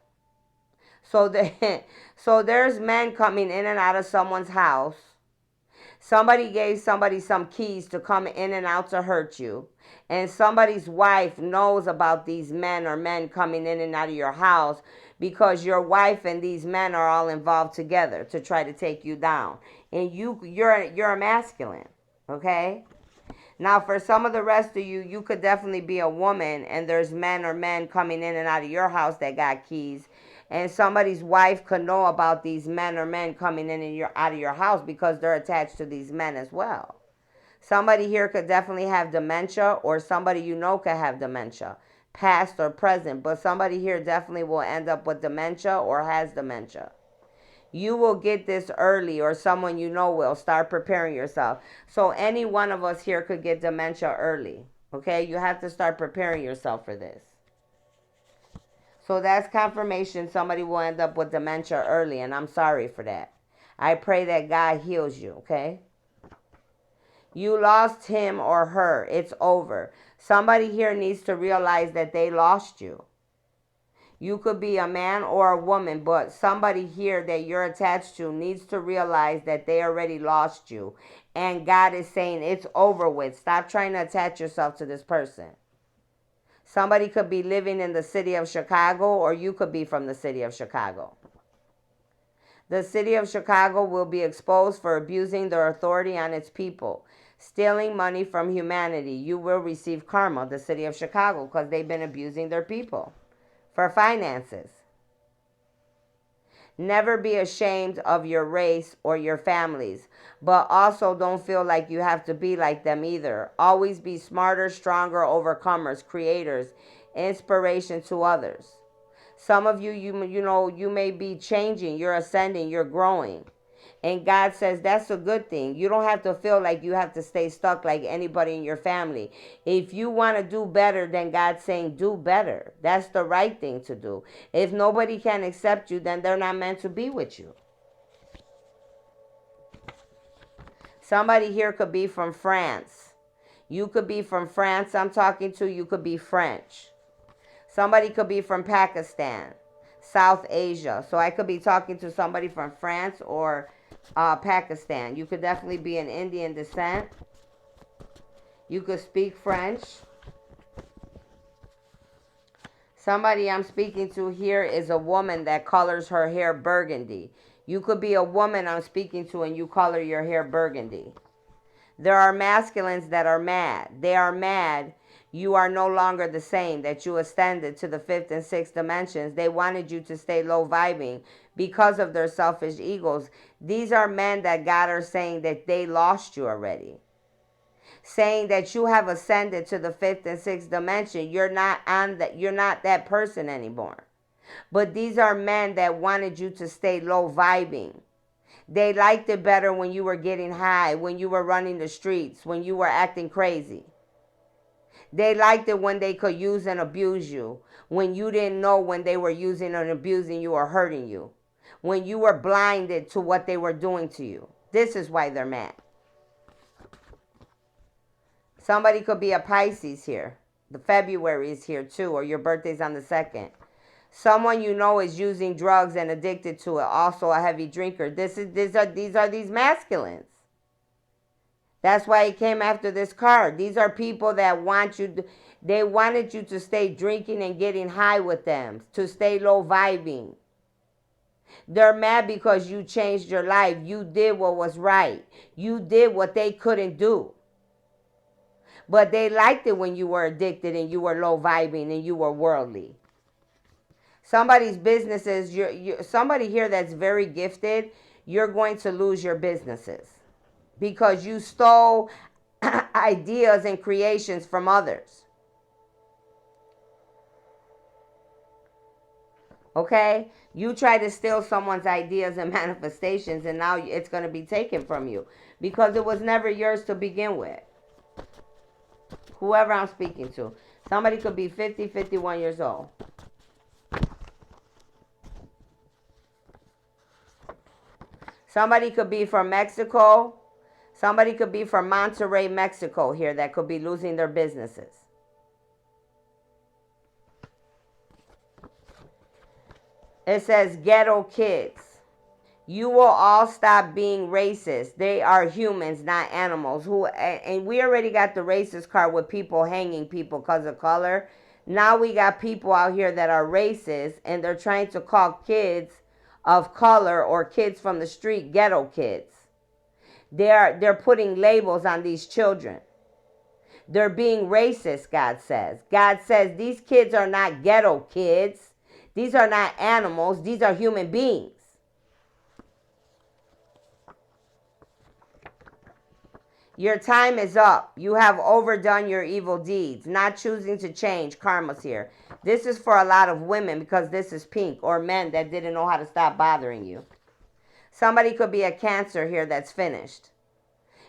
So there's men coming in and out of someone's house. Somebody gave somebody some keys to come in and out to hurt you. And somebody's wife knows about these men or men coming in and out of your house because your wife and these men are all involved together to try to take you down. And you're a masculine, okay? Now, for some of the rest of you, you could definitely be a woman and there's men or men coming in and out of your house that got keys. And somebody's wife could know about these men or men coming in and out of your house because they're attached to these men as well. Somebody here could definitely have dementia or somebody you know could have dementia, past or present. But somebody here definitely will end up with dementia or has dementia. You will get this early or someone you know will. Start preparing yourself. So any one of us here could get dementia early. Okay, you have to start preparing yourself for this. So that's confirmation somebody will end up with dementia early, and I'm sorry for that. I pray that God heals you, okay? You lost him or her. It's over. Somebody here needs to realize that they lost you. You could be a man or a woman, but somebody here that you're attached to needs to realize that they already lost you. And God is saying it's over with. Stop trying to attach yourself to this person. Somebody could be living in the city of Chicago, or you could be from the city of Chicago. The city of Chicago will be exposed for abusing their authority on its people, stealing money from humanity. You will receive karma, the city of Chicago, because they've been abusing their people for finances. Never be ashamed of your race or your families, but also don't feel like you have to be like them either. Always be smarter, stronger, overcomers, creators, inspiration to others. Some of you, you may be changing, you're ascending, you're growing. And God says that's a good thing. You don't have to feel like you have to stay stuck like anybody in your family. If you want to do better, then God's saying do better. That's the right thing to do. If nobody can accept you, then they're not meant to be with you. Somebody here could be from France. You could be from France I'm talking to. You could be French. Somebody could be from Pakistan, South Asia. So I could be talking to somebody from France or Pakistan. You could definitely be an Indian descent. You could speak French. Somebody I'm speaking to here is a woman that colors her hair burgundy. You could be a woman I'm speaking to and you color your hair burgundy. There are masculines that are mad. They are mad. You are no longer the same, that you ascended to the fifth and sixth dimensions. They wanted you to stay low vibing because of their selfish egos. These are men that God are saying that they lost you already. Saying that you have ascended to the fifth and sixth dimension. You're not that person anymore. But these are men that wanted you to stay low vibing. They liked it better when you were getting high, when you were running the streets, when you were acting crazy. They liked it when they could use and abuse you, when you didn't know when they were using and abusing you or hurting you, when you were blinded to what they were doing to you. This is why they're mad. Somebody could be a Pisces here. The February is here too, or your birthday's on the 2nd. Someone you know is using drugs and addicted to it, also a heavy drinker. These are these masculines. That's why he came after this card. These are people that they wanted you to stay drinking and getting high with them, to stay low vibing. They're mad because you changed your life. You did what was right. You did what they couldn't do. But they liked it when you were addicted and you were low vibing and you were worldly. Somebody's businesses, somebody here that's very gifted, you're going to lose your businesses because you stole ideas and creations from others. Okay? You try to steal someone's ideas and manifestations, and now it's going to be taken from you because it was never yours to begin with. Whoever I'm speaking to. Somebody could be 50, 51 years old. Somebody could be from Mexico. Somebody could be from Monterrey, Mexico here that could be losing their businesses. It says ghetto kids. You will all stop being racist. They are humans, not animals. And we already got the racist card with people hanging people because of color. Now we got people out here that are racist and they're trying to call kids of color or kids from the street ghetto kids. They're putting labels on these children. They're being racist, God says. God says these kids are not ghetto kids. These are not animals. These are human beings. Your time is up. You have overdone your evil deeds. Not choosing to change. Karma's here. This is for a lot of women because this is pink, or men that didn't know how to stop bothering you. Somebody could be a Cancer here that's finished.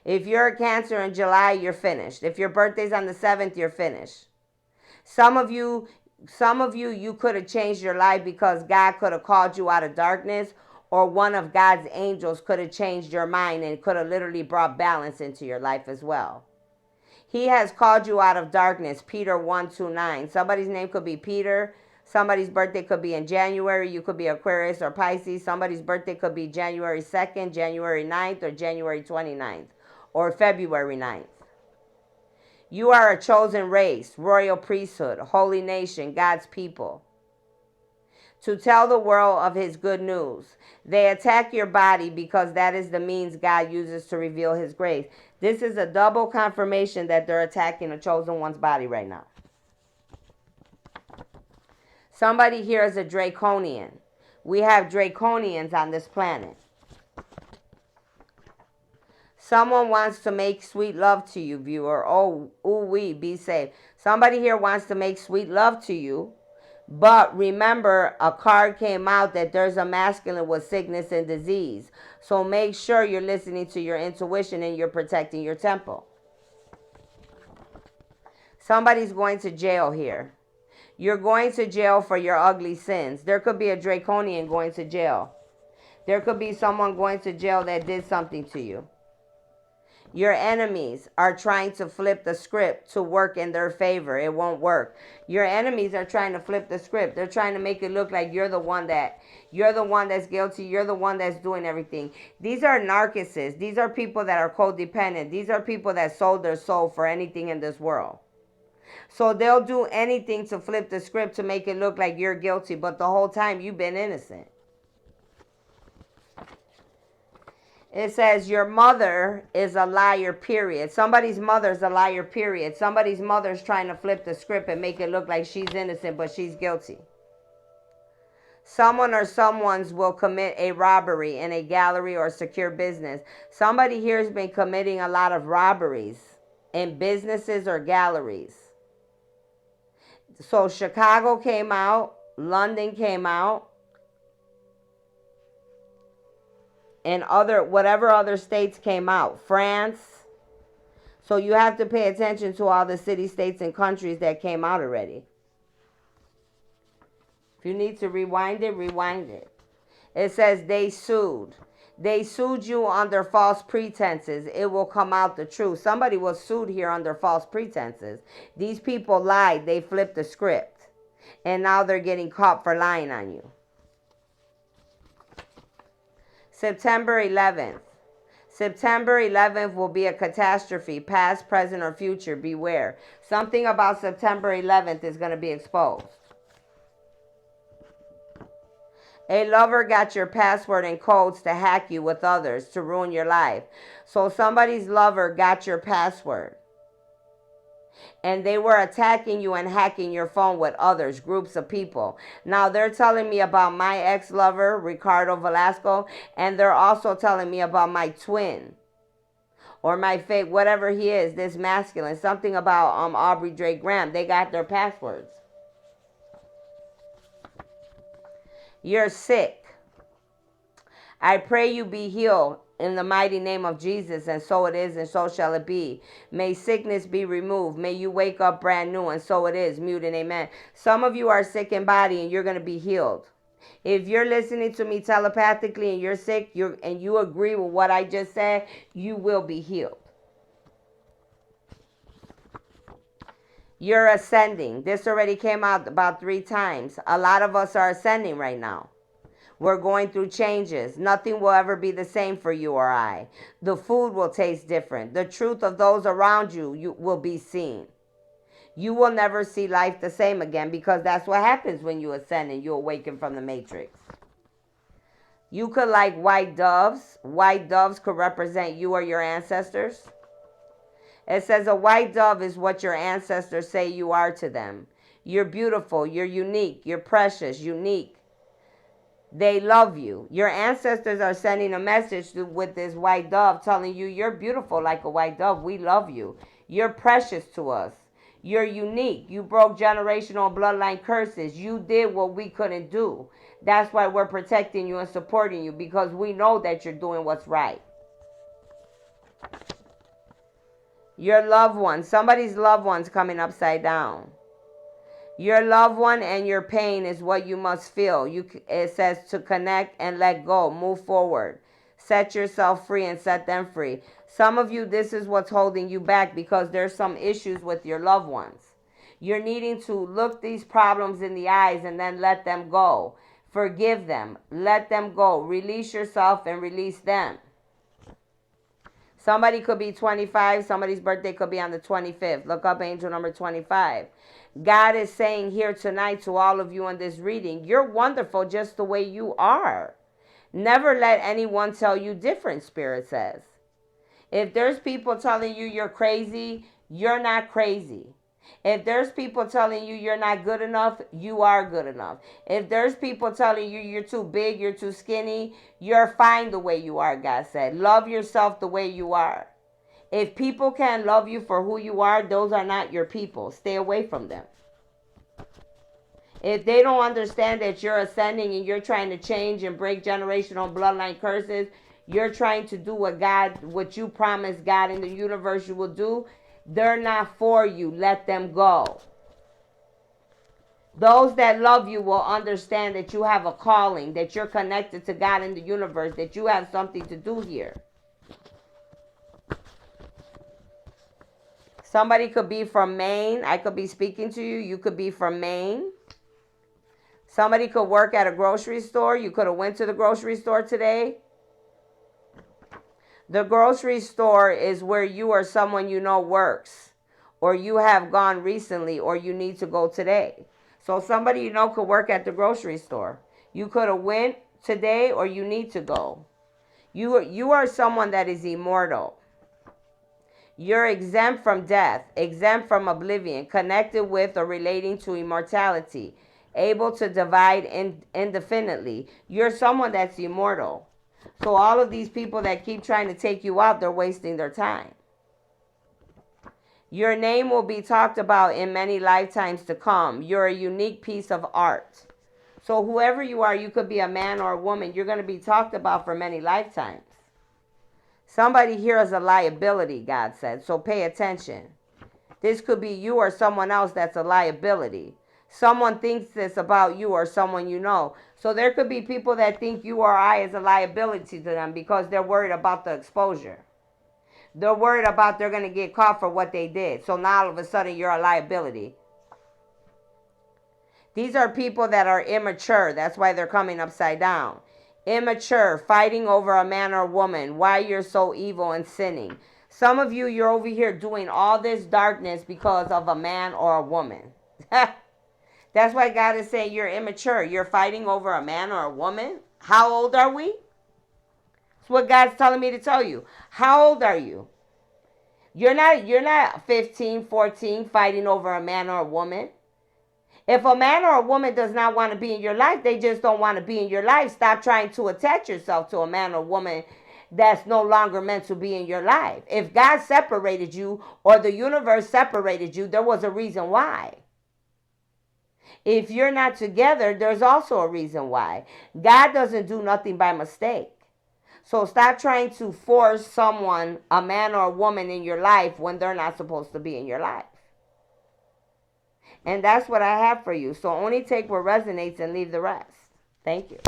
If you're a Cancer in July, you're finished. If your birthday's on the 7th, you're finished. Some of you, you could have changed your life because God could have called you out of darkness, or one of God's angels could have changed your mind and could have literally brought balance into your life as well. He has called you out of darkness. Peter 1:29. Somebody's name could be Peter. Somebody's birthday could be in January. You could be Aquarius or Pisces. Somebody's birthday could be January 2nd, January 9th, or January 29th, or February 9th. You are a chosen race, royal priesthood, holy nation, God's people, to tell the world of his good news. They attack your body because that is the means God uses to reveal his grace. This is a double confirmation that they're attacking a chosen one's body right now. Somebody here is a draconian. We have draconians on this planet. Someone wants to make sweet love to you, viewer. Oh, ooh-wee, be safe. Somebody here wants to make sweet love to you. But remember, a card came out that there's a masculine with sickness and disease. So make sure you're listening to your intuition and you're protecting your temple. Somebody's going to jail here. You're going to jail for your ugly sins. There could be a draconian going to jail. There could be someone going to jail that did something to you. Your enemies are trying to flip the script to work in their favor. It won't work. Your enemies are trying to flip the script. They're trying to make it look like you're the one that's guilty. You're the one that's doing everything. These are narcissists. These are people that are codependent. These are people that sold their soul for anything in this world. So they'll do anything to flip the script to make it look like you're guilty, but the whole time you've been innocent. It says your mother is a liar, period. Somebody's mother's a liar, period. Somebody's mother's trying to flip the script and make it look like she's innocent, but she's guilty. Someone or someone's will commit a robbery in a gallery or secure business. Somebody here has been committing a lot of robberies in businesses or galleries. So Chicago came out, London came out, and whatever other states came out, France. So you have to pay attention to all the cities, states, and countries that came out already. If you need to rewind it, rewind it. It says they sued. They sued you under false pretenses. It will come out the truth. Somebody was sued here under false pretenses. These people lied. They flipped the script. And now they're getting caught for lying on you. September 11th. September 11th will be a catastrophe, past, present, or future. Beware. Something about September 11th is going to be exposed. A lover got your password and codes to hack you with others, to ruin your life. So somebody's lover got your password. And they were attacking you and hacking your phone with others, groups of people. Now they're telling me about my ex-lover, Ricardo Velasco, and they're also telling me about my twin. Or my fake, whatever he is, this masculine. Something about Aubrey Drake Graham. They got their passwords. You're sick. I pray you be healed in the mighty name of Jesus, and so it is, and so shall it be. May sickness be removed. May you wake up brand new, and so it is. Mute and amen. Some of you are sick in body, and you're going to be healed. If you're listening to me telepathically and you're sick, and you agree with what I just said, you will be healed. You're ascending. This already came out about 3 times. A lot of us are ascending right now. We're going through changes. Nothing will ever be the same for you or I. The food will taste different. The truth of those around you will be seen. You will never see life the same again, because that's what happens when you ascend and you awaken from the matrix. You could like white doves. White doves could represent you or your ancestors. It says a white dove is what your ancestors say you are to them. You're beautiful. You're unique. You're precious. Unique. They love you. Your ancestors are sending a message with this white dove telling you you're beautiful like a white dove. We love you. You're precious to us. You're unique. You broke generational bloodline curses. You did what we couldn't do. That's why we're protecting you and supporting you, because we know that you're doing what's right. Your loved one, somebody's loved one's coming upside down. Your loved one and your pain is what you must feel. It says to connect and let go, move forward. Set yourself free and set them free. Some of you, this is what's holding you back, because there's some issues with your loved ones. You're needing to look these problems in the eyes and then let them go. Forgive them. Let them go. Release yourself and release them. Somebody could be 25. Somebody's birthday could be on the 25th. Look up angel number 25. God is saying here tonight to all of you in this reading, you're wonderful just the way you are. Never let anyone tell you different, Spirit says. If there's people telling you you're crazy, you're not crazy. If there's people telling you you're not good enough, you are good enough. If there's people telling you you're too big, you're too skinny, you're fine the way you are, God said. Love yourself the way you are. If people can't love you for who you are, those are not your people. Stay away from them. If they don't understand that you're ascending and you're trying to change and break generational bloodline curses, you're trying to do what you promised God in the universe you will do, they're not for you. Let them go. Those that love you will understand that you have a calling, that you're connected to God in the universe, that you have something to do here. Somebody could be from Maine. I could be speaking to you. You could be from Maine. Somebody could work at a grocery store. You could have went to the grocery store today. The grocery store is where you or someone you know works. or you have gone recently, or you need to go today. So somebody you know could work at the grocery store. You could have went today, or you need to go. You are someone that is immortal. You're exempt from death, exempt from oblivion, connected with or relating to immortality, able to divide indefinitely. You're someone that's immortal. So all of these people that keep trying to take you out, they're wasting their time. Your name will be talked about in many lifetimes to come. You're a unique piece of art. So whoever you are, you could be a man or a woman, you're going to be talked about for many lifetimes. Somebody here is a liability, God said, so pay attention. This could be you or someone else that's a liability. Someone thinks this about you or someone you know. So there could be people that think you or I is a liability to them because they're worried about the exposure. They're worried about they're going to get caught for what they did. So now all of a sudden you're a liability. These are people that are immature. That's why they're coming upside down. Immature, fighting over a man or woman. Why you're so evil and sinning. Some of you, you're over here doing all this darkness because of a man or a woman. That's why God is saying you're immature. You're fighting over a man or a woman. How old are we? That's what God's telling me to tell you. How old are you? You're not 15, 14 fighting over a man or a woman. If a man or a woman does not want to be in your life, they just don't want to be in your life. Stop trying to attach yourself to a man or woman that's no longer meant to be in your life. If God separated you or the universe separated you, there was a reason why. If you're not together, there's also a reason why. God doesn't do nothing by mistake. So stop trying to force someone, a man or a woman, in your life when they're not supposed to be in your life. And that's what I have for you. So only take what resonates and leave the rest. Thank you.